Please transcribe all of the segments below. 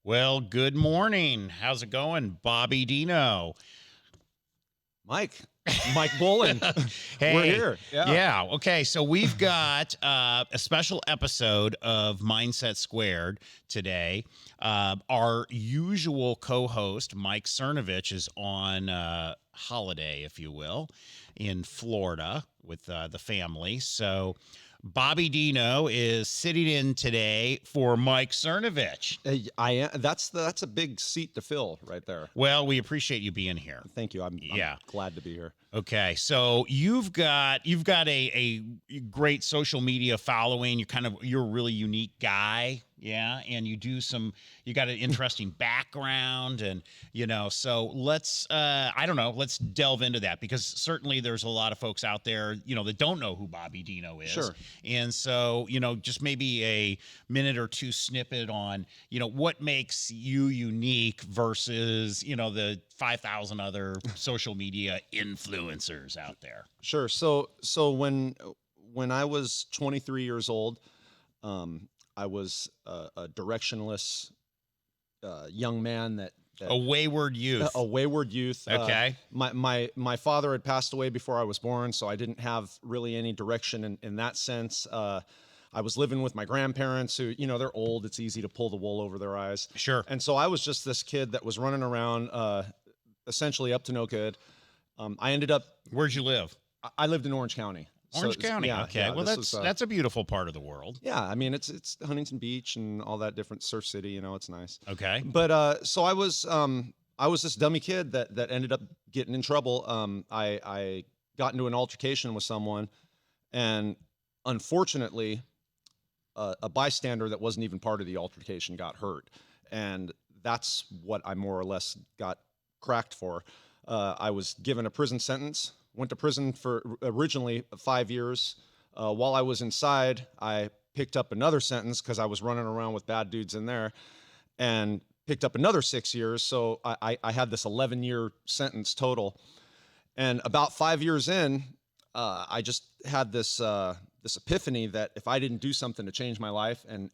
Well, good morning. How's it going, Bobby Dino? Mike Bolin. Hey, We're here. Yeah. Okay. So we've got a special episode of Mindset Squared today. Our usual co-host, Mike Cernovich, is on holiday, if you will, in Florida with the family. So Bobby Dino is sitting in today for Mike Cernovich. I am. That's a big seat to fill right there. Well, we appreciate you being here. Thank you. I'm glad to be here. Okay, so you've got a great social media following. You're a really unique guy, yeah, and you got an interesting background, and so let's let's delve into that, because certainly there's a lot of folks out there that don't know who Bobby Dino is. Sure. And so just maybe a minute or two snippet on what makes you unique versus the 5,000 other social media influencers out there. Sure. So when I was 23 years old, I was a directionless young man that a wayward youth. A wayward youth. Okay. My father had passed away before I was born, so I didn't have really any direction in that sense. I was living with my grandparents who, they're old. It's easy to pull the wool over their eyes. Sure. And so I was just this kid that was running around, essentially up to no good. I ended up. Where'd you live? I lived in Orange County. Orange County. Yeah, okay. yeah, Well, that's a beautiful part of the world. Yeah. I mean, it's Huntington Beach and all that different Surf City. It's nice. Okay. But so I was this dummy kid that ended up getting in trouble. I got into an altercation with someone, and unfortunately, a bystander that wasn't even part of the altercation got hurt, and that's what I more or less got cracked for. I was given a prison sentence. Went to prison for originally 5 years. While I was inside, I picked up another sentence because I was running around with bad dudes in there, and picked up another 6 years. So I had this 11-year sentence total. And about 5 years in, I just had this epiphany that if I didn't do something to change my life and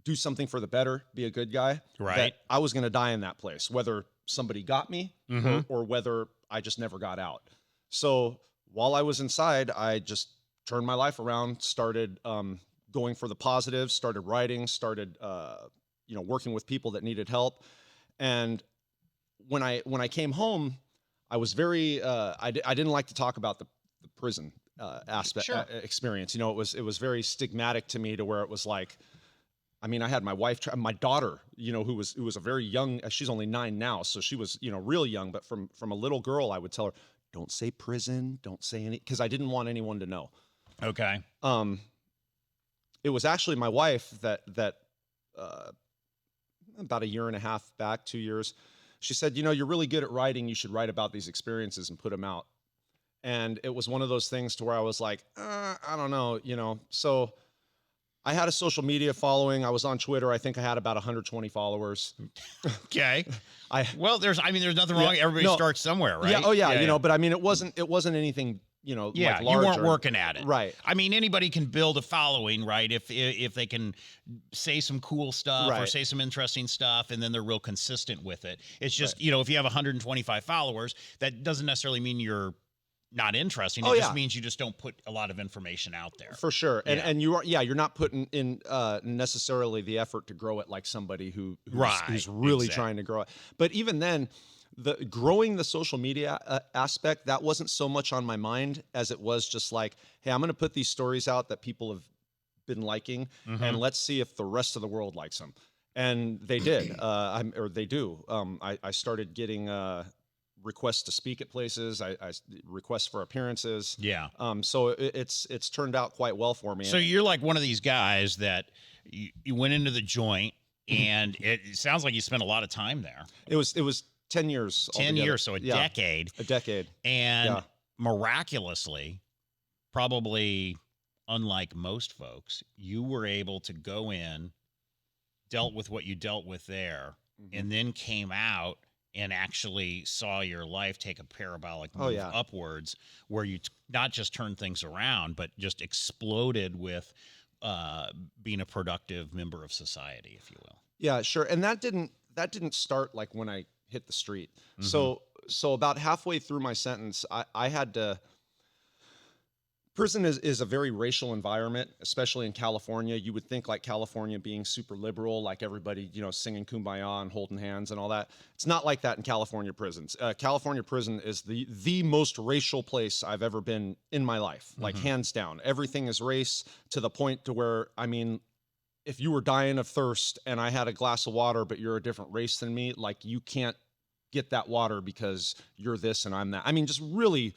do something for the better, be a good guy, right, that I was going to die in that place, whether somebody got me or whether I just never got out. So while I was inside, I just turned my life around, started going for the positives, started writing, started working with people that needed help. And when I came home, I was very I didn't like to talk about the prison aspect. Sure. Experience. It was very stigmatic to me, to where it was like, I mean, I had my wife, my daughter, who was a very young. She's only 9 now, so she was, real young. But from a little girl, I would tell her, "Don't say prison, don't say any," because I didn't want anyone to know. Okay. It was actually my wife that about a year and a half back, 2 years, she said, "You're really good at writing. You should write about these experiences and put them out." And it was one of those things to where I was like, I don't know, So I had a social media following. I was on Twitter. I think I had about 120 followers. Okay. There's nothing wrong. Everybody starts somewhere, right? Yeah. Oh yeah. But I mean, it wasn't anything, Yeah, like you large weren't working at it. Right. I mean, anybody can build a following, right? If they can say some cool stuff or say some interesting stuff, and then they're real consistent with it. It's just, if you have 125 followers, that doesn't necessarily mean you're not interesting. It just means you just don't put a lot of information out there. For sure. And you're not putting in necessarily the effort to grow it like somebody who's really trying to grow it. But even then, the growing the social media aspect, that wasn't so much on my mind as it was just like, hey, I'm going to put these stories out that people have been liking, and let's see if the rest of the world likes them. And they did, they do. I started getting requests to speak at places. I requests for appearances. Yeah. So it's turned out quite well for me. So you're like one of these guys that you went into the joint, and it sounds like you spent a lot of time there. It was 10 years. 10 altogether. years, so a decade. A decade. And miraculously, probably unlike most folks, you were able to go in, dealt with what you dealt with there, and then came out and actually saw your life take a parabolic move upwards, where you not just turned things around, but just exploded with being a productive member of society, if you will. Yeah, sure. And that didn't start like when I hit the street. Hmm. So about halfway through my sentence, I had to. Prison is a very racial environment, especially in California. You would think like California being super liberal, like everybody, singing Kumbaya and holding hands and all that. It's not like that in California prisons. California prison is the most racial place I've ever been in my life, like Hmm. hands down. Everything is race to the point to where, I mean, if you were dying of thirst and I had a glass of water, but you're a different race than me, like you can't get that water because you're this and I'm that. I mean, just really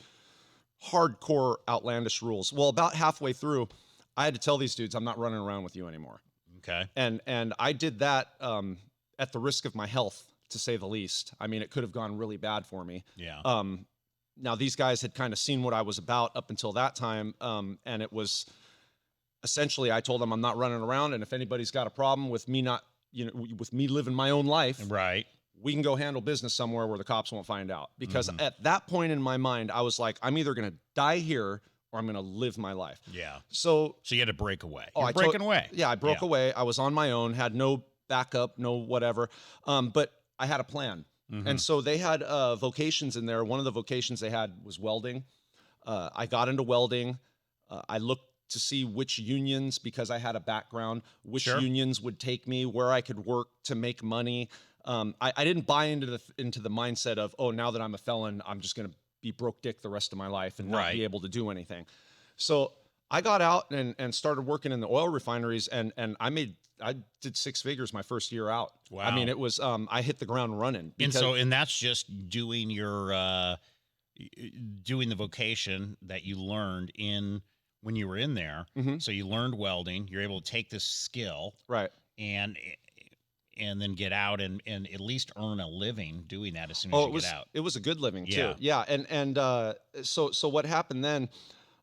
hardcore outlandish rules. Well, about halfway through, I had to tell these dudes I'm not running around with you anymore. Okay. And I did that at the risk of my health, to say the least. I mean, it could have gone really bad for me. Yeah. Now these guys had kind of seen what I was about up until that time, and it was essentially I told them I'm not running around, and if anybody's got a problem with me not, with me living my own life, Right. we can go handle business somewhere where the cops won't find out. Because Hmm. at that point in my mind, I was like, I'm either going to die here or I'm going to live my life. Yeah. So, So you had to break away. oh, You're breaking away. yeah, I broke Yeah. away. I was on my own, had no backup, no whatever. But I had a plan. Hmm. And so they had vocations in there. One of the vocations they had was welding. I got into welding. I looked to see which unions, because I had a background, which Sure. unions would take me, where I could work to make money. I didn't buy into the mindset of, oh, now that I'm a felon, I'm just going to be broke dick the rest of my life and not Right. be able to do anything. So I got out and started working in the oil refineries, and I did six figures my first year out. I mean, Wow. it was I hit the ground running And because and that's just doing doing the vocation that you learned in when you were in there. Mhm. So you learned welding, you're able to take this skill right. and then get out and at least earn a living doing that as soon as Oh, you get out. it was a good living too. Yeah. Yeah, and so what happened then?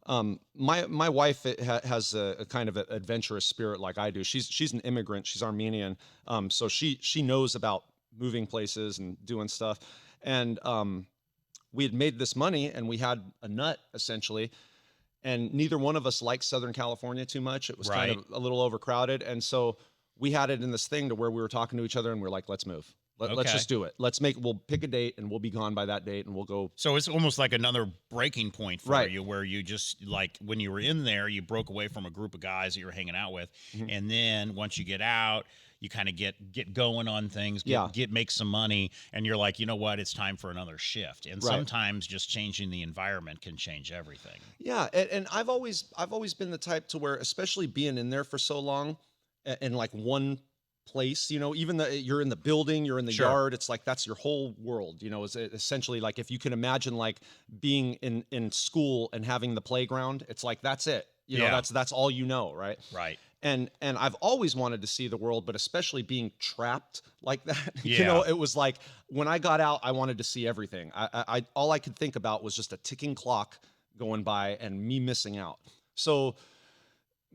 My wife has a kind of an adventurous spirit like I do. She's an immigrant. She's Armenian. So she knows about moving places and doing stuff. And we had made this money and we had a nut essentially. And neither one of us liked Southern California too much. It was kind Right. of a little overcrowded. And so we had it in this thing to where we were talking to each other and we are like, let's move. Let's Okay. just do it. We'll pick a date and we'll be gone by that date and we'll go. So it's almost like another breaking point for Right. you, where you just, like, when you were in there, you broke away from a group of guys that you were hanging out with, Mhm. and then once you get out, you kind of get going on things, Yeah. make some money, and you're like, you know what, it's time for another shift. And Right. sometimes just changing the environment can change everything. Yeah, and I've always been the type to where, especially being in there for so long, in like one place, even though you're in the building, you're in the Sure. yard, it's like that's your whole world. Is essentially like if you can imagine like being in school and having the playground, it's like that's it. Yeah. That's all right? Right. And I've always wanted to see the world, but especially being trapped like that, Yeah. it was like when I got out, I wanted to see everything. I all I could think about was just a ticking clock going by and me missing out. So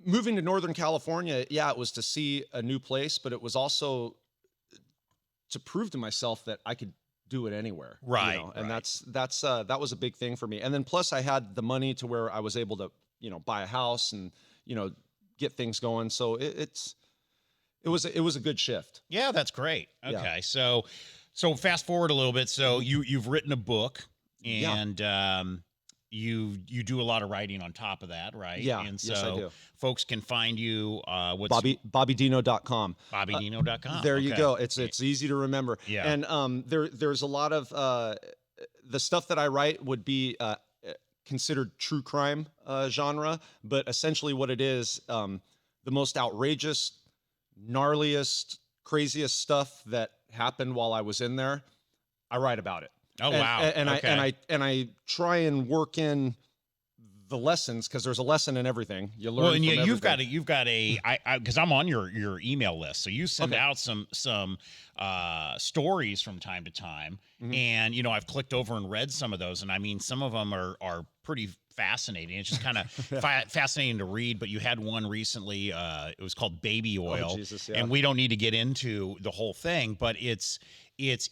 moving to Northern California, yeah, it was to see a new place, but it was also to prove to myself that I could do it anywhere. Right, And right. that was a big thing for me. And then plus I had the money to where I was able to, buy a house and, get things going. So it was a good shift. Yeah, that's great. Yeah. Okay. So fast forward a little bit. So you've written a book, Yeah. and you do a lot of writing on top of that, right? Yeah. And so Yes, I do. folks can find you what's BobbyDino.com. BobbyDino.com. There you Okay. go. It's easy to remember. Yeah. And there's a lot of the stuff that I write would be considered true crime genre, but essentially what it is, the most outrageous, gnarliest, craziest stuff that happened while I was in there, I write about it. Oh, And- wow. And Okay. I try and work in the lessons, because there's a lesson in everything. You learn. Well, and from you've everything. got I because I'm on your email list, so you send Okay. out some stories from time to time, Mhm. and I've clicked over and read some of those, and I mean some of them are pretty fascinating. It's just kind of fascinating to read. But you had one recently. It was called Baby Oil, Oh, Jesus, yeah. and we don't need to get into the whole thing, but it's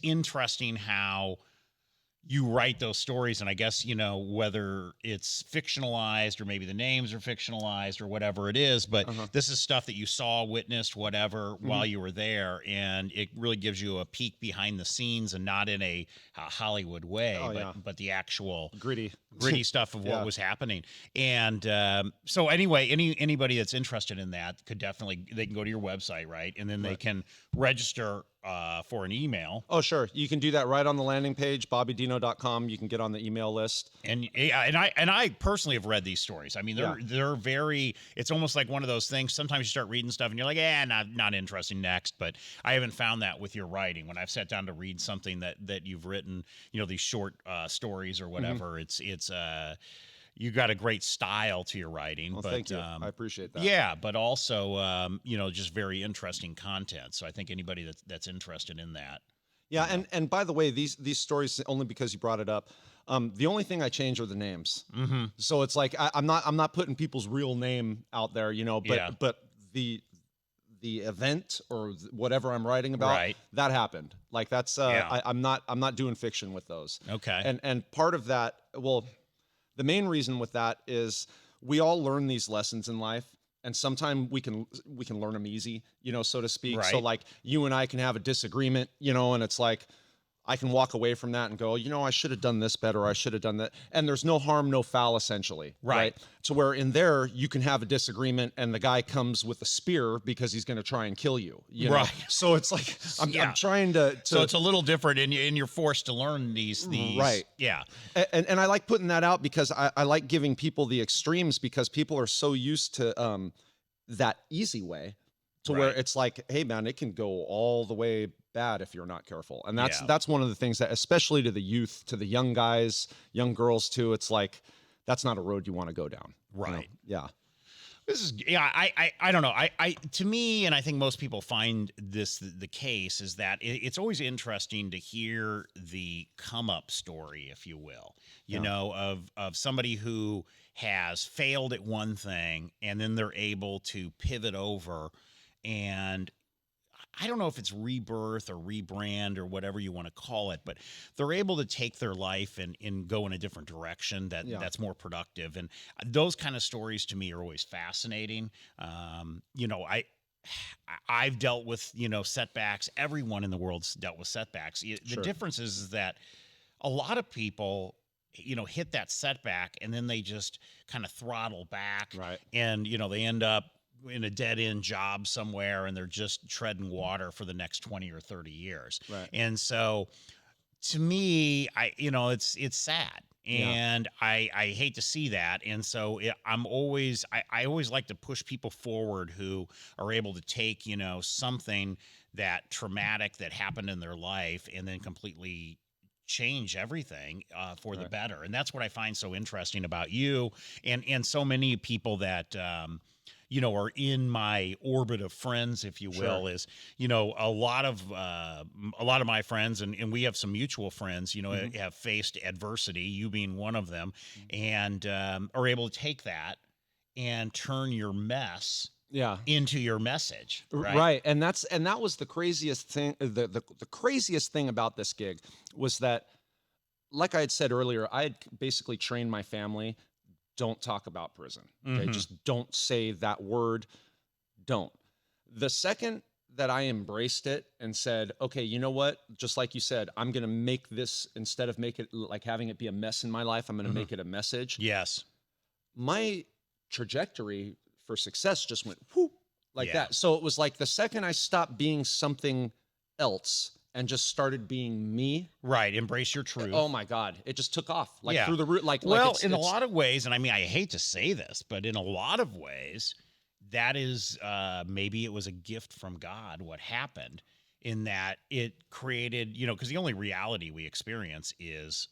interesting how you write those stories, and I guess, whether it's fictionalized or maybe the names are fictionalized or whatever it is, but Uh-huh. this is stuff that you saw, witnessed, whatever, while you were there, and it really gives you a peek behind the scenes, and not in a Hollywood way, Oh but yeah, but the actual gritty. gritty stuff of what Yeah. was happening. And so anyway, anybody that's interested in that could definitely, they can go to your website, right? And then they Right. can register for an email. Oh, sure. You can do that right on the landing page, bobbydino.com. You can get on the email list. And yeah, and I personally have read these stories. I mean, Yeah. they're very. It's almost like one of those things. Sometimes you start reading stuff and you're like, not interesting. Next, but I haven't found that with your writing. When I've sat down to read something that you've written, these short stories or whatever, it's you got a great style to your writing. Well, but thank you. I appreciate that. yeah, but also just very interesting content. So I think anybody that's interested in that. Yeah, and by the way, these stories, only because you brought it up, the only thing I change are the names. Mm-hmm. So it's like I'm not putting people's real name out there, but Yeah. but the event or whatever I'm writing about, Right. that happened. Like that's Yeah. I'm not doing fiction with those. Okay. And part of that, well, the main reason with that is we all learn these lessons in life, and sometimes we can learn them easy, so to speak. So Right. like you and I can have a disagreement, and it's like I can walk away from that and go, I should have done this better. I should have done that. And there's no harm, no foul, essentially. Right. To where in there, you can have a disagreement and the guy comes with a spear because he's going to try and kill you. Right. So it's like, I'm trying to. So it's a little different, and you're forced to learn these. Right. Yeah. And I like putting that out because I like giving people the extremes, because people are so used to that easy way, to where Right. it's like, hey man, it can go all the way bad if you're not careful. And Yeah. that's one of the things that, especially to the youth, to the young guys, young girls too, it's like, that's not a road you want to go down. Right. Yeah. This is, yeah, I don't know. To me, and I think most people find this the case, is that it's always interesting to hear the come up story, if you will, of somebody who has failed at one thing and then they're able to pivot over, and I don't know if it's rebirth or rebrand or whatever you want to call it, but they're able to take their life and go in a different direction that's more productive. And those kind of stories to me are always fascinating. I've dealt with, setbacks. Everyone in the world's dealt with setbacks. The Sure. difference is that a lot of people, hit that setback and then they just kind of throttle back. Right. And, they end up in a dead end job somewhere, and they're just treading water for the next 20 or 30 years. Right. And so to me, it's sad. And I hate to see that. And so I always like to push people forward who are able to take, something that traumatic that happened in their life and then completely change everything for the better. And that's what I find so interesting about you and so many people that, are in my orbit of friends, if you will. Sure. Is, a lot of my friends, and we have some mutual friends, have faced adversity, you being one of them, and are able to take that and turn your mess into your message. Right. And that was the craziest thing. The craziest thing about this gig was that, like I had said earlier, I had basically trained my family, don't talk about prison. Okay. Mhm. Just don't say that word. Don't. The second that I embraced it and said, okay, you know what? Just like you said, I'm going to make this, instead of make it like having it be a mess in my life, I'm going to make it a message. Yes. My trajectory for success just went whoop, like Yeah. that. So it was like the second I stopped being something else and just started being me. Right. Embrace your truth. Oh my God. It just took off like Yeah. through the root. Well, in a lot of ways, and I mean, I hate to say this, but in a lot of ways, that is maybe it was a gift from God, what happened, in that it created, because the only reality we experience is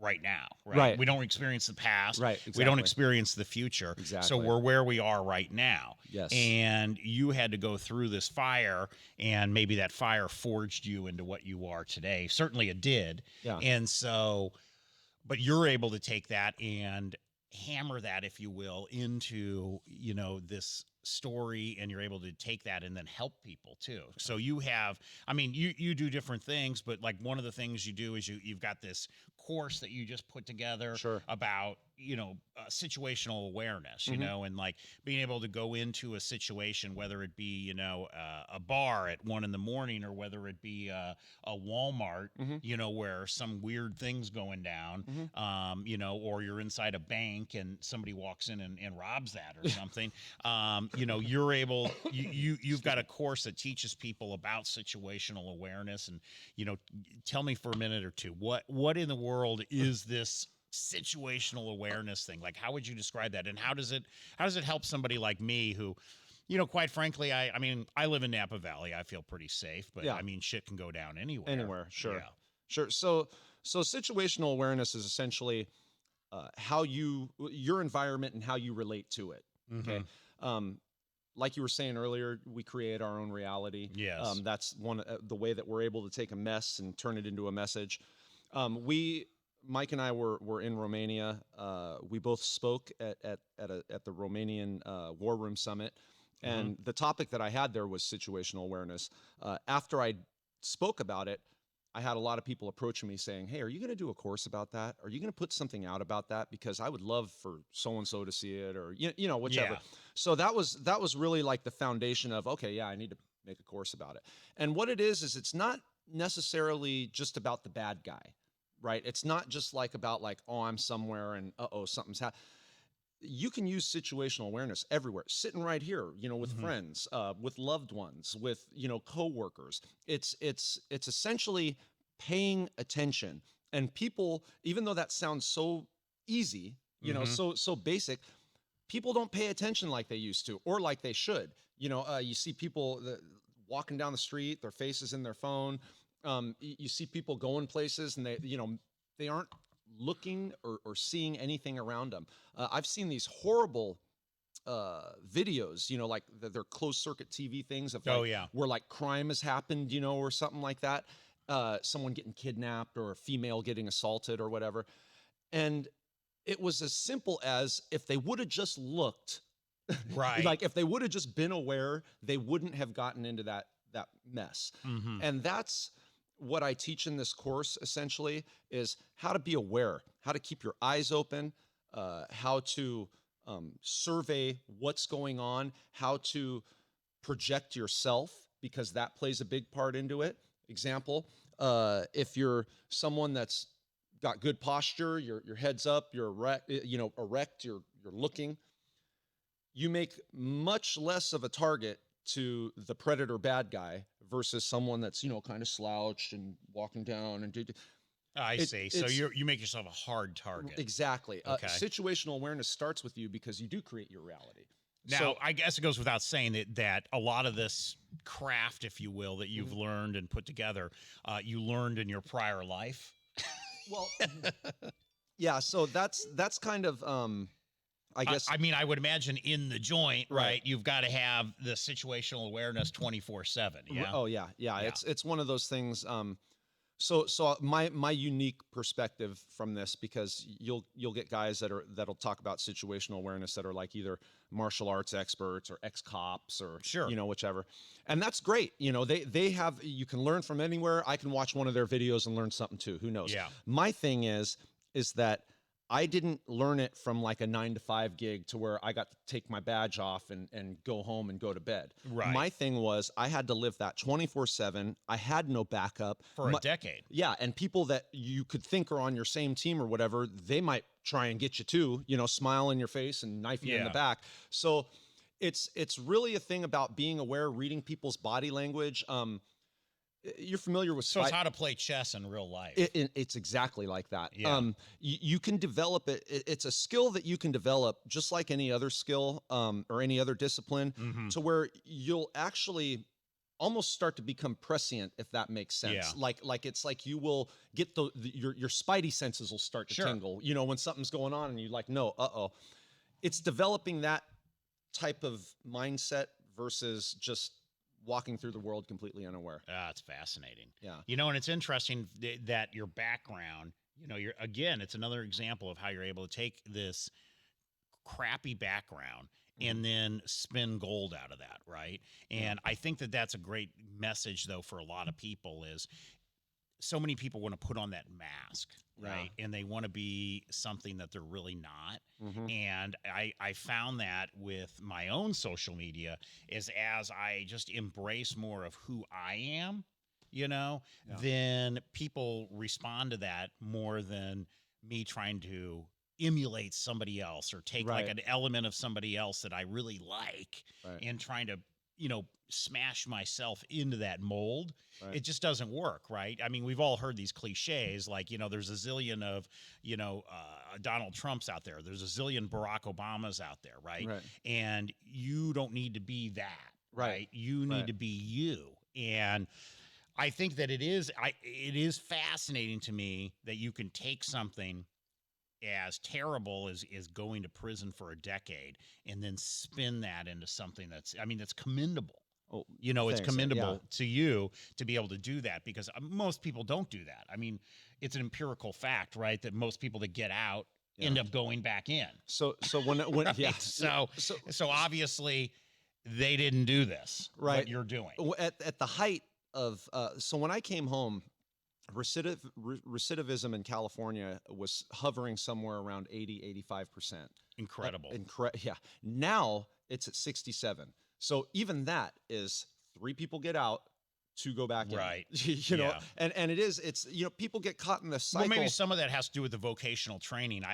right now, right? Right. We don't experience the past. Right, We don't exactly. experience the future. So Exactly. we're where we are right now. Yes. And you had to go through this fire, and maybe that fire forged you into what you are today. Certainly it did. Yeah. And so, but you're able to take that and hammer that, if you will, into, this story, and you're able to take that and then help people too. So you have, I mean, you do different things, but like one of the things you do is you've got this course that you just put together Sure. about, situational awareness, Mhm. and like being able to go into a situation, whether it be, a bar at 1 a.m. or whether it be a Walmart, Mhm. where some weird thing's going down, Mhm. or you're inside a bank and somebody walks in and robs that or something. You're able, you've got a course that teaches people about situational awareness. And, tell me for a minute or two, what in the world is this situational awareness thing? Like, how would you describe that? And how does it help somebody like me who, quite frankly, I mean, I live in Napa Valley. I feel pretty safe, but Yeah. I mean, shit can go down anywhere. Anywhere. Sure. Yeah. Sure. So situational awareness is essentially how your environment and how you relate to it. Okay. Mhm. Um, like you were saying earlier, we create our own reality. Yes. That's one the way that we're able to take a mess and turn it into a message. We Mike and I were in Romania. We both spoke at the Romanian War Room Summit, Mhm. and the topic that I had there was situational awareness. After I spoke about it, I had a lot of people approaching me saying, "Hey, are you going to do a course about that? Are you going to put something out about that? Because I would love for so and so to see it, or whichever." Yeah. So that was really like the foundation of, okay, yeah, I need to make a course about it. And what it is it's not necessarily just about the bad guy, right? It's not just like about like, oh, I'm somewhere and something's happening. You can use situational awareness everywhere, sitting right here, with Mhm. friends, with loved ones, with coworkers. It's essentially paying attention. And people, even though that sounds so easy, Mhm. so basic, people don't pay attention like they used to or like they should. You see people walking down the street, their faces in their phone. You see people going places and they aren't looking or seeing anything around them. I've seen these horrible videos, like they're closed circuit TV things of Oh like yeah. where like crime has happened, or something like that. Someone getting kidnapped or a female getting assaulted or whatever. And it was as simple as if they would have just looked, Right. like if they would have just been aware, they wouldn't have gotten into that mess. Mhm. And that's what I teach in this course essentially is how to be aware, how to keep your eyes open, how to survey what's going on, how to project yourself because that plays a big part into it. Example, if you're someone that's got good posture, your head's up, you're erect, you're looking, you make much less of a target to the predator bad guy versus someone that's kind of slouched and walking down and I it see. So it's you make yourself a hard target. exactly. Okay. Situational awareness starts with you because you do create your reality. Now, So I guess it goes without saying that a lot of this craft, if you will, that you've mhm. learned and put together, you learned in your prior life. Well, yeah, so that's kind of I I, guess I mean, I would imagine in the joint, right. right? You've got to have the situational awareness 24/7. Yeah. Oh yeah, yeah. Yeah. It's one of those things. So my unique perspective from this, because you'll get guys that'll talk about situational awareness that are like either martial arts experts or ex cops or Sure. whichever, and that's great. They have, you can learn from anywhere. I can watch one of their videos and learn something too. Who knows? Yeah. My thing is that I didn't learn it from like a 9 to 5 gig to where I got to take my badge off and go home and go to bed. Right. My thing was I had to live that 24/7. I had no backup. For a decade. Yeah, and people that you could think are on your same team or whatever, they might try and get you too, smile in your face and knife you in the Yeah. back. So it's really a thing about being aware, reading people's body language. You're familiar with So it's how to play chess in real life. it's exactly like that. Yeah. You can develop it. It's a skill that you can develop just like any other skill, or any other discipline, Mhm. to where you'll actually almost start to become prescient, if that makes sense. Yeah. Like it's like you will get your spidey senses will start to Sure. tingle. When something's going on and you're like, no, it's developing that type of mindset versus just walking through the world completely unaware. Ah, it's fascinating. Yeah. And it's interesting that your background, it's another example of how you're able to take this crappy background and then spin gold out of that, right? And I think that that's a great message, though, for a lot of people is so many people want to put on that mask, right? And they want to be something that they're really not. And I found that with my own social media is as I just embrace more of who I am, then people respond to that more than me trying to emulate somebody else or take like an element of somebody else that I really like and trying to smash myself into that mold. It just doesn't work, right? I mean, we've all heard these cliches like, there's a zillion of, Donald Trumps out there. There's a zillion Barack Obamas out there, right? And you don't need to be that, right? You need to be you. And I think that it is fascinating to me that you can take something as terrible as going to prison for a decade and then spin that into something that's commendable. Oh, it's commendable to you to be able to do that because most people don't do that. I mean, it's an empirical fact, right? That most people that get out end up going back in. So when right? So obviously they didn't do this, what you're doing. At the height of, so when I came home, recidivism in California was hovering somewhere around 80-85%. Incredible. Yeah. Now it's at 67. So even that is 3 people get out, 2 go back in. Right. And it's people get caught in the cycle. Well, maybe some of that has to do with the vocational training.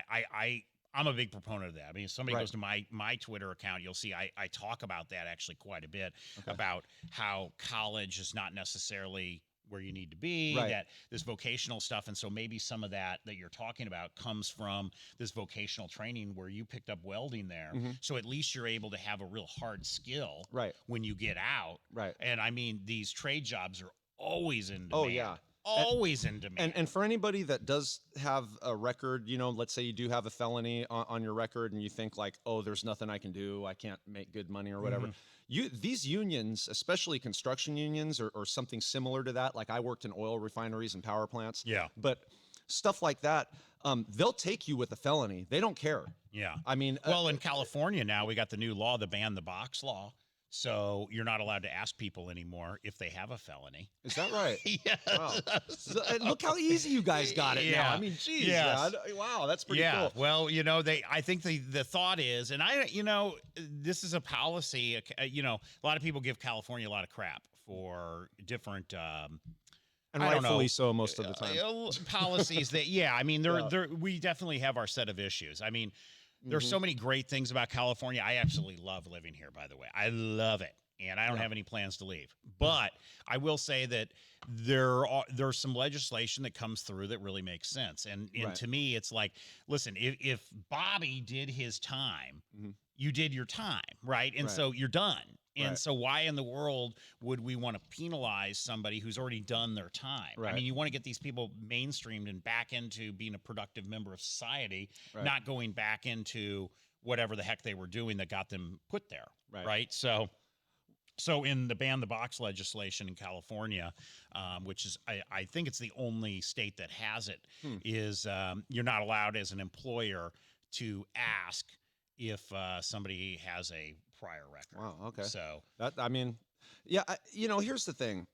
I'm a big proponent of that. I mean, if somebody goes to my Twitter account, you'll see I talk about that actually quite a bit about how college is not necessarily where you need to be, that this vocational stuff. And so maybe some of that you're talking about comes from this vocational training where you picked up welding there. So at least you're able to have a real hard skill when you get out. And I mean, these trade jobs are always in demand. Oh, yeah. Always in demand. And for anybody that does have a record, let's say you do have a felony on your record and you think like, oh, there's nothing I can do. I can't make good money or whatever. These unions, especially construction unions or something similar to that, like I worked in oil refineries and power plants. But stuff like that, they'll take you with a felony. They don't care. I mean, well, in California now, we got the new law, the ban the box law. So you're not allowed to ask people anymore if they have a felony. Is that right? Yes. Wow. Look how easy you guys got it now. I mean, geez, wow, that's pretty cool. Well, I think the thought is, and this is a policy. A lot of people give California a lot of crap for different. And rightfully so most of the time. Policies that, I mean, we definitely have our set of issues. I mean, there's so many great things about California. I absolutely love living here, by the way. I love it. And I don't have any plans to leave. But I will say that there's some legislation that comes through that really makes sense. And to me, it's like, listen, if Bobby did his time, you did your time, right? And so you're done. And so why in the world would we want to penalize somebody who's already done their time? I mean, you want to get these people mainstreamed and back into being a productive member of society, not going back into whatever the heck they were doing that got them put there, right? So in the ban the box legislation in California, which is, I think it's the only state that has it, is you're not allowed as an employer to ask if somebody has a prior record. Wow. Okay. So that, I mean, here's the thing.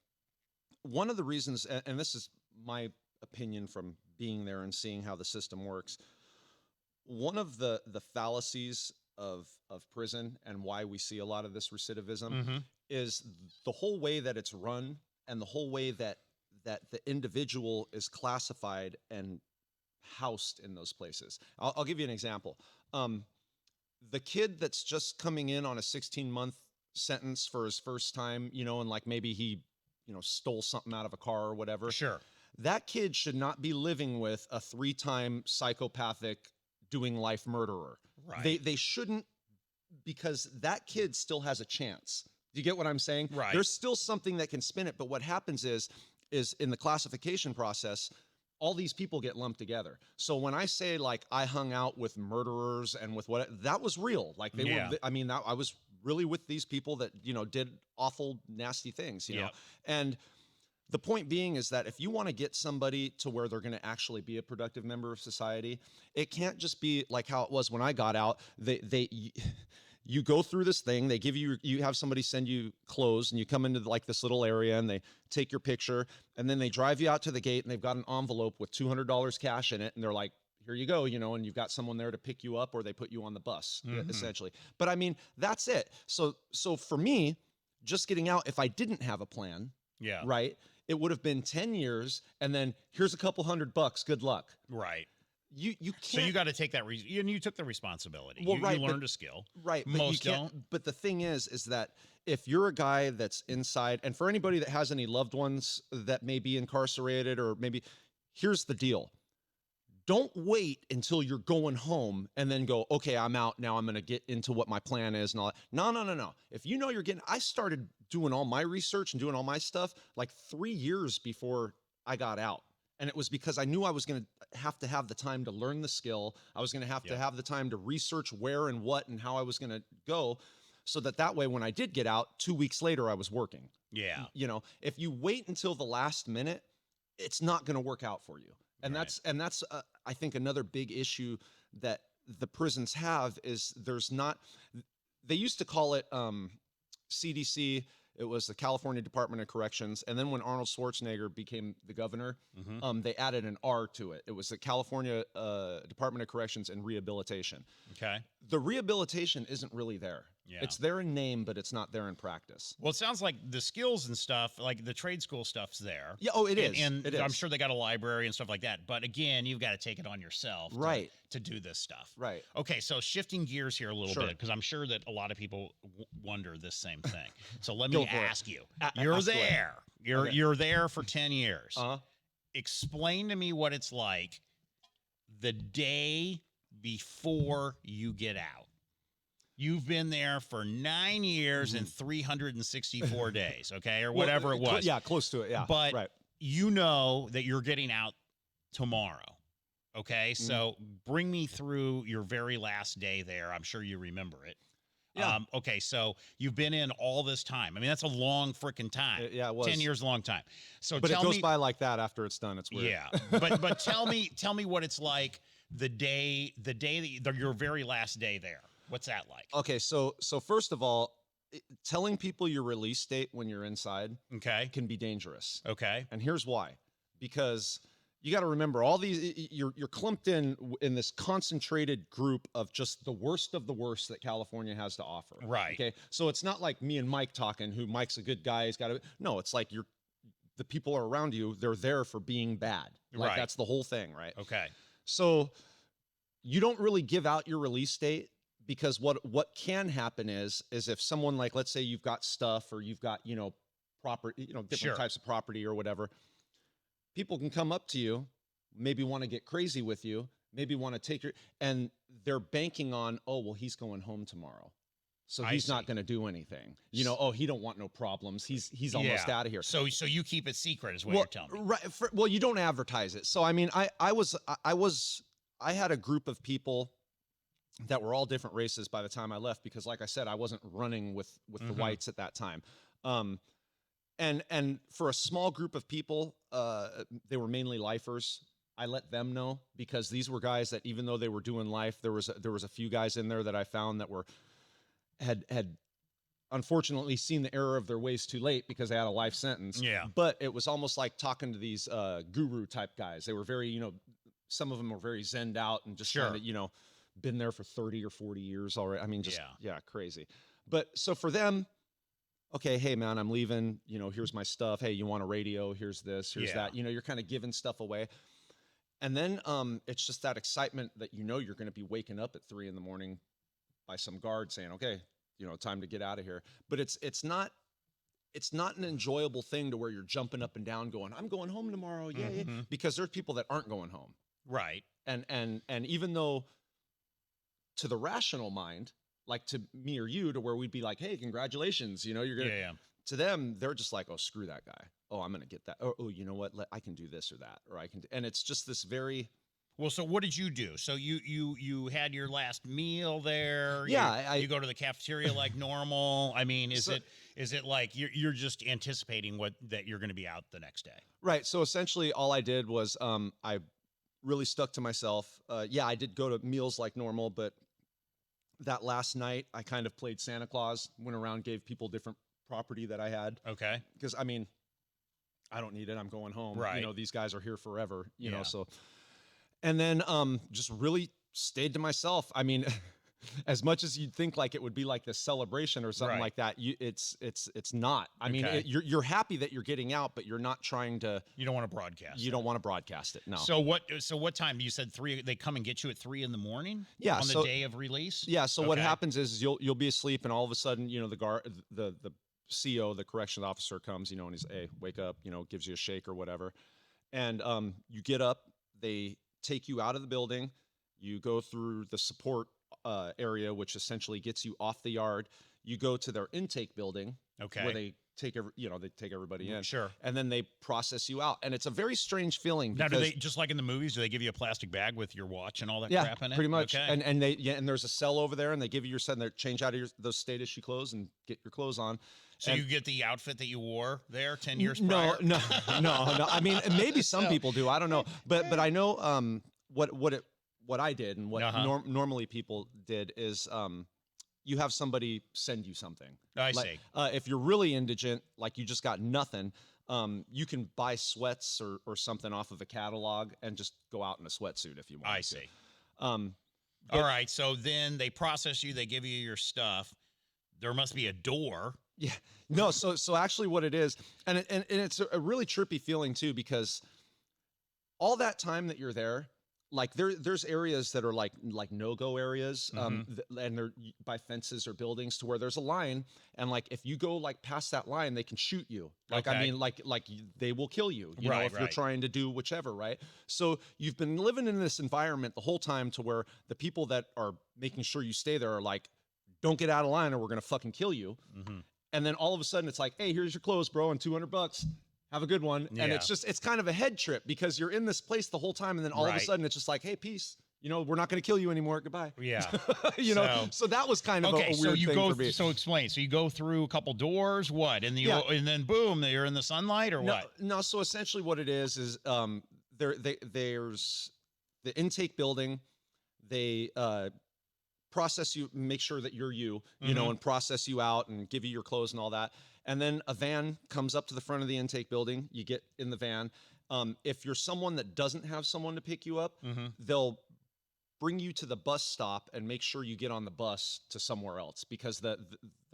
One of the reasons, and this is my opinion from being there and seeing how the system works. One of the fallacies of prison and why we see a lot of this recidivism is the whole way that it's run and the whole way that the individual is classified and housed in those places. I'll give you an example. The kid that's just coming in on a 16-month sentence for his first time, and like maybe he, stole something out of a car or whatever. Sure. That kid should not be living with a 3-time psychopathic doing life murderer. Right. They shouldn't, because that kid still has a chance. Do you get what I'm saying? Right. There's still something that can spin it. But what happens is in the classification process, all these people get lumped together. So when I say like I hung out with murderers and with that was real. Like they were, I mean, I was really with these people that, did awful, nasty things, know? And the point being is that if you want to get somebody to where they're going to actually be a productive member of society, it can't just be like how it was when I got out. you go through this thing. They give you have somebody send you clothes, and you come into like this little area, and they take your picture, and then they drive you out to the gate, and they've got an envelope with $200 cash in it, and they're like, here you go, and you've got someone there to pick you up, or they put you on the bus, essentially. But I mean, that's it. So for me, just getting out, if I didn't have a plan, Yeah. right, it would have been 10 years, and then here's a couple $100. Good luck. Right. You can't. So you got to take that, and you took the responsibility. Well, you learned a skill. Right. But Most you can't, don't. But the thing is that if you're a guy that's inside, and for anybody that has any loved ones that may be incarcerated, or maybe, here's the deal. Don't wait until you're going home and then go, okay, I'm out. Now I'm going to get into what my plan is and all that. No. If you know you're getting, I started doing all my research and doing all my stuff like 3 years before I got out. And it was because I knew I was going to have the time to learn the skill. I was going to have the time to research where and what and how I was going to go, so that way, when I did get out, 2 weeks later, I was working. Yeah. If you wait until the last minute, it's not going to work out for you. And that's I think another big issue that the prisons have is they used to call it CDC. It was the California Department of Corrections. And then when Arnold Schwarzenegger became the governor, they added an R to it. It was the California Department of Corrections and Rehabilitation. Okay. The rehabilitation isn't really there. Yeah. It's there in name, but it's not there in practice. Well, it sounds like the skills and stuff, like the trade school stuff's there. Yeah. Oh, it is. And it is. I'm sure they got a library and stuff like that. But again, you've got to take it on yourself to do this stuff. Right. Okay. So shifting gears here a little Sure. bit, because I'm sure that a lot of people wonder this same thing. So let me Go for it. ask you, you're there. You're there for 10 years. Explain to me what it's like the day before you get out. You've been there for 9 years and 364 days, okay, or whatever it was. Yeah, close to it. Yeah, but you know that you're getting out tomorrow, okay? So bring me through your very last day there. I'm sure you remember it. Yeah. Okay, so you've been in all this time. I mean, that's a long freaking time. Yeah, it was. 10 years, a long time. So but tell it goes me, by like that after it's done. It's weird. yeah, but tell me what it's like the day your very last day there. What's that like? Okay, so first of all, telling people your release date when you're inside can be dangerous. Okay. And here's why. Because you got to remember, all these, you're clumped in this concentrated group of just the worst of the worst that California has to offer. Right. Okay. So it's not like me and Mike talking, who Mike's a good guy. He's got to, no, it's like the people are around you. They're there for being bad. Like that's the whole thing. Right. Okay. So you don't really give out your release date, because what can happen is if someone, like, let's say you've got stuff, or you've got, property, different types of property or whatever, people can come up to you, maybe want to get crazy with you, maybe want to take and they're banking on, oh, well, he's going home tomorrow, so he's not going to do anything. Oh, he don't want no problems. He's almost out of here. So you keep it secret is what you're telling me. Right. Well, you don't advertise it. So I mean, I had a group of people that were all different races by the time I left, because, like I said, I wasn't running with the whites at that time. And for a small group of people, they were mainly lifers. I let them know, because these were guys that, even though they were doing life, there was a few guys in there that I found that had unfortunately seen the error of their ways too late, because they had a life sentence. Yeah. But it was almost like talking to these guru type guys. They were very, some of them were very zenned out and just kind of, been there for 30 or 40 years already. I mean, just, crazy. But so for them, okay, hey man, I'm leaving, here's my stuff. Hey, you want a radio? Here's this, here's that. You're kind of giving stuff away. And then it's just that excitement that, you're going to be waking up at 3 a.m. by some guard saying, okay, time to get out of here. But it's not an enjoyable thing to where you're jumping up and down going, I'm going home tomorrow. Yeah. Because there's people that aren't going home. Right. And even though, to the rational mind, like to me or you, to where we'd be like, hey, congratulations, you're gonna, to them, they're just like, oh, screw that guy. Oh, I'm gonna get that. Oh, you know what? I can do this or that, or I can, and it's just this very. Well, so what did you do? So you had your last meal there. Yeah. You go to the cafeteria like normal. I mean, is it like you're just anticipating that you're going to be out the next day? Right. So essentially all I did was, I really stuck to myself. I did go to meals like normal, but that last night, I kind of played Santa Claus, went around, gave people different property that I had. Okay. Because I mean, I don't need it. I'm going home. Right. You know, these guys are here forever, you know, Yeah. so. And then just really stayed to myself. I mean, as much as you'd think like it would be like this celebration or something Right. like that, it's not. I mean, Okay. you're happy that you're getting out, but you're not trying to. You don't want to broadcast. You don't want to broadcast it. No. So what time? You said 3. They come and get you at 3 in the morning. Yeah, On the so- day of release. Yeah. So what Okay. happens is you'll be asleep, and all of a sudden, you know, the CO, the corrections officer, comes, you know, and he's, hey, wake up, you know, gives you a shake or whatever, and you get up. They take you out of the building. You go through the support area, which essentially gets you off the yard. You go to their intake building, Okay. where they take they take everybody in, Sure. and then they process you out, and it's a very strange feeling. Now, do because- they, just like in the movies, do they give you a plastic bag with your watch and all that Yeah, crap in it? pretty much. Okay. And there's a cell over there, and they give you your set, and they change out of those state issue clothes and get your clothes on. So And- you get the outfit that you wore there 10 years no, prior? no. I mean, maybe some people do. I don't know, but I know what I did and what Uh-huh. normally people did is you have somebody send you something. I Like, see. if you're really indigent, like you just got nothing, you can buy sweats or something off of a catalog and just go out in a sweatsuit if you want. I to. see. But- All right. So then they process you. They give you your stuff. There must be a door. Yeah. No, so actually what it is, and it's a really trippy feeling too, because all that time that you're there, like there's areas that are like no-go areas, and they're by fences or buildings to where there's a line, and like if you go like past that line, they can shoot you. Like, I Okay. mean, they will kill you, you know, Right, if you're right. trying to do whichever, right? So you've been living in this environment the whole time to where the people that are making sure you stay there are like, don't get out of line or we're gonna fucking kill you. Mhm. And then all of a sudden it's like, hey, here's your clothes, bro, and $200. Have a good one. And Yeah. it's kind of a head trip because you're in this place the whole time. And then all of a Right. sudden it's just like, hey, peace. You know, we're not going to kill you anymore. Goodbye. Yeah. You know, so that was kind of Okay. a So weird you thing go. for me. So explain. So you go through a couple doors. What? And Yeah. and then boom, you're in the sunlight or No, what? no. So essentially what it is there's the intake building. They process you, make sure that you're you know, and process you out and give you your clothes and all that. And then a van comes up to the front of the intake building. You get in the van. If you're someone that doesn't have someone to pick you up, they'll bring you to the bus stop and make sure you get on the bus to somewhere else, because the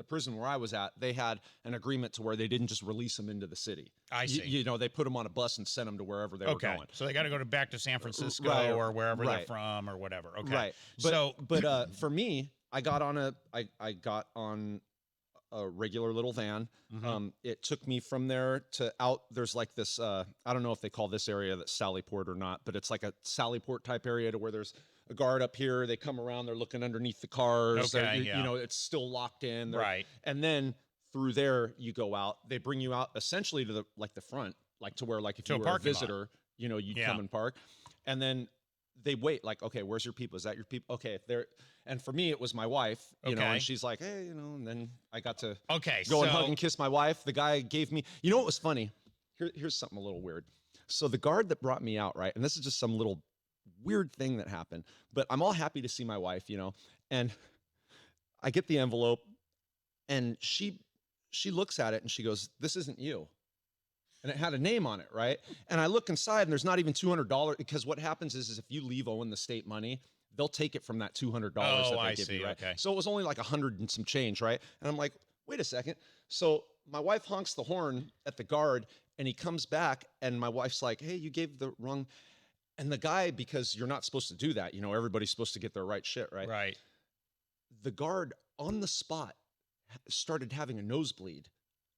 prison where I was at, they had an agreement to where they didn't just release them into the city. I see. You know, they put them on a bus and sent them to wherever they were Okay. going. So they got to go back to San Francisco Right, or wherever they're right. from or whatever. Okay. Right. But for me, I got on a regular little van. It took me from there to out. There's like this, I don't know if they call this area that Sallyport or not, but it's like a Sallyport type area to where there's a guard up here. They come around, they're looking underneath the cars. Okay, yeah. You know, it's still locked in. Right. And then through there you go out. They bring you out essentially to the front, like to where like if To a you were a parking lot. visitor, you know, you'd Yeah. come and park. And then they wait, like, okay, where's your people? Is that your people? Okay, they're, and for me, it was my wife, you know, Okay. and she's like, hey, you know, and then I got to Okay. go and so- hug and kiss my wife. The guy gave me, you know what was funny? Here's something a little weird. So the guard that brought me out, right, and this is just some little weird thing that happened, but I'm all happy to see my wife, you know, and I get the envelope, and she looks at it and she goes, this isn't you. And it had a name on it, right? And I look inside and there's not even $200, because what happens is if you leave owing the state money, they'll take it from that $200 that they I give see, you, right? okay. So it was only like 100 and some change, right? And I'm like, wait a second. So my wife honks the horn at the guard, and he comes back, and my wife's like, hey, you gave the wrong. And the guy, because you're not supposed to do that, you know, everybody's supposed to get their right shit, right? Right. The guard on the spot started having a nosebleed.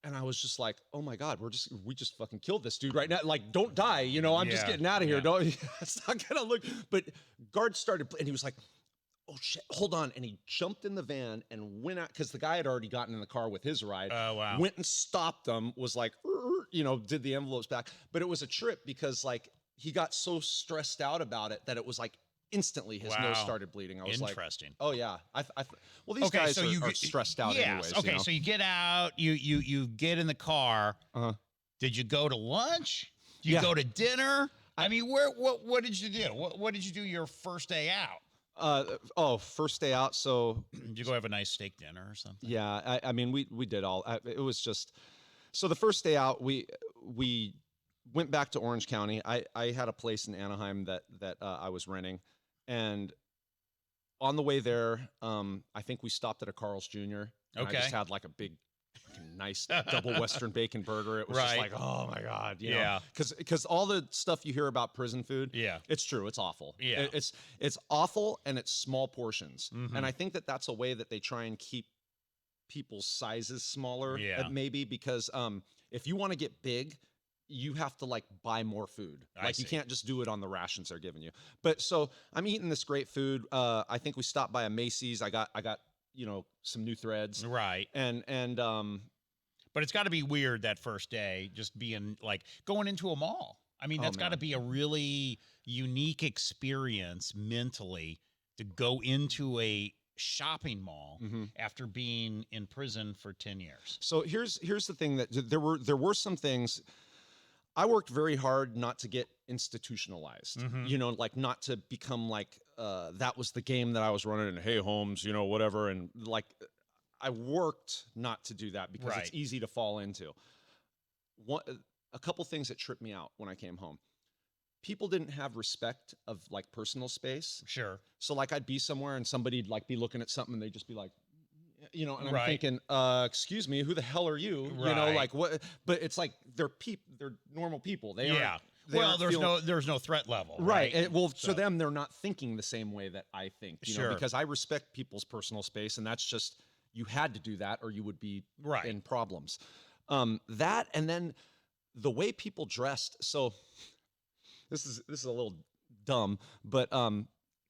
And I was just like, oh my God, we just fucking killed this dude right now. Like, don't die. You know, I'm just Yeah, getting out of here. yeah. Don't, it's not gonna look, but guard started, and he was like, oh shit, hold on. And he jumped in the van and went out, because the guy had already gotten in the car with his ride. Oh, wow. Went and stopped them, was like, you know, did the envelopes back. But it was a trip, because like he got so stressed out about it that it was like instantly his nose Wow. started bleeding. I was like, Interesting. oh yeah. Well, these Okay, guys so are, you are get- stressed out yes. anyways. Okay, you know? so you get out, you get in the car. Uh-huh. Did you go to lunch? Did you Yeah. go to dinner? I mean, what did you do? What did you do your first day out? First day out. So Did you go have a nice steak dinner or something? yeah, I mean, we did all. It was just so the first day out, we went back to Orange County. I had a place in Anaheim that I was renting, and on the way there, I think we stopped at a Carl's Jr. and I just Okay. had like a big, fucking nice double Western bacon burger. It was just Right. like, oh my god, you know, Yeah. because all the stuff you hear about prison food, Yeah. it's true, it's awful. Yeah. It's awful, and it's small portions, Mhm. and I think that that's a way that they try and keep people's sizes smaller, Yeah. maybe because if you want to get big, you have to like buy more food. I Like you see. can't just do it on the rations they're giving you. But so I'm eating this great food. I think we stopped by a Macy's. I got some new threads, Right. and But it's got to be weird that first day, just being like going into a mall. I mean, Oh, that's got to man. be a really unique experience mentally to go into a shopping mall Mhm. after being in prison for 10 years. So here's the thing, that there were some things. I worked very hard not to get institutionalized, Mhm. like not to become like that was the game that I was running, and hey Holmes, whatever, and like I worked not to do that because it's Right. easy to fall into. One, a couple things that tripped me out when I came home. People didn't have respect of like personal space. Sure. So like I'd be somewhere and somebody'd like be looking at something and they'd just be like, and I'm Right. thinking, excuse me, who the hell are you? Right. Like what? But it's like they're normal people. They Yeah. aren't. They Well, aren't there's feeling- there's no threat level. right. Right. Well, So- to them, they're not thinking the same way that I think. Sure. Because I respect people's personal space, and that's just you had to do that or you would be Right. in problems. That, and then the way people dressed. So this is a little dumb, but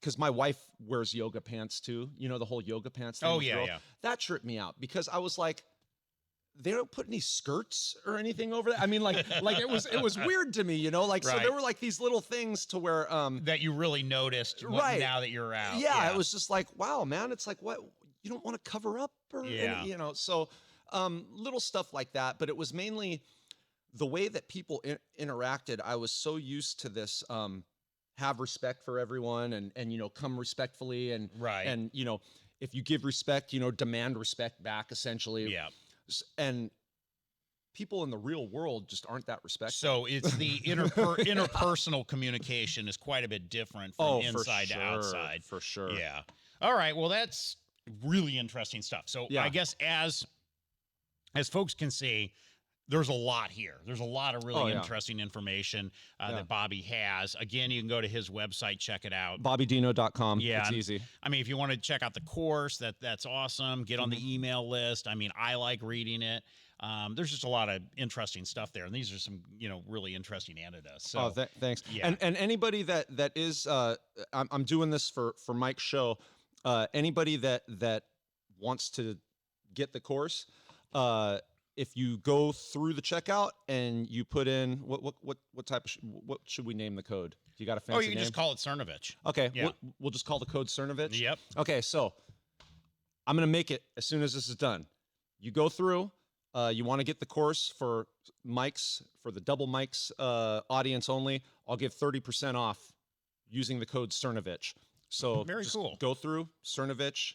because my wife wears yoga pants too. The whole yoga pants thing. Oh, with yeah, girls. yeah. That tripped me out because I was like, they don't put any skirts or anything over that. I mean, like it was weird to me, Like so Right. there were like these little things to where That you really noticed Right. now that you're out. yeah, it was just like, wow, man, it's like, what, you don't want to cover up or Yeah. so little stuff like that, but it was mainly the way that people interacted. I was so used to this have respect for everyone and come respectfully and Right. and if you give respect, demand respect back essentially. Yeah. And people in the real world just aren't that respectful. So it's the interpersonal communication is quite a bit different from inside to outside. For sure. Yeah. All right. Well, that's really interesting stuff. So Yeah. I guess as folks can see, there's a lot here. There's a lot of really Oh, yeah. interesting information Yeah. that Bobby has. Again, you can go to his website, check it out. BobbyDino.com. Yeah, It's and- easy. I mean, if you want to check out the course, that's awesome. Get on Mm-hmm. the email list. I mean, I like reading it. There's just a lot of interesting stuff there, and these are some really interesting anecdotes. So Thanks. yeah. And anybody that is I'm doing this for Mike's show. Anybody that wants to get the course, if you go through the checkout and you put in what type of what should we name the code? You got a fancy you can name? just call it Cernovich. Okay, Yeah. we'll just call the code Cernovich. Yep. Okay, so I'm gonna make it as soon as this is done. You go through. You want to get the course for the double Mike's audience only. I'll give 30% off using the code Cernovich. So Very just cool. Go through Cernovich.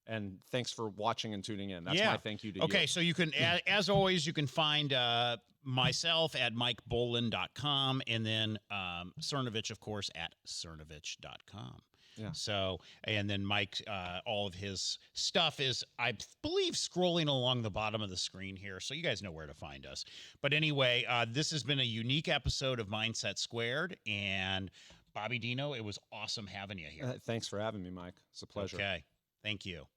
And thanks for watching and tuning in. That's Yeah. my thank you to Okay, you. so you can, as always, you can find myself at MikeBolin.com and then Cernovich, of course, at Cernovich.com. Yeah. So, and then Mike, all of his stuff is, I believe, scrolling along the bottom of the screen here. So you guys know where to find us. But anyway, this has been a unique episode of Mindset Squared. And Bobby Dino, it was awesome having you here. Thanks for having me, Mike. It's a pleasure. Okay. Thank you.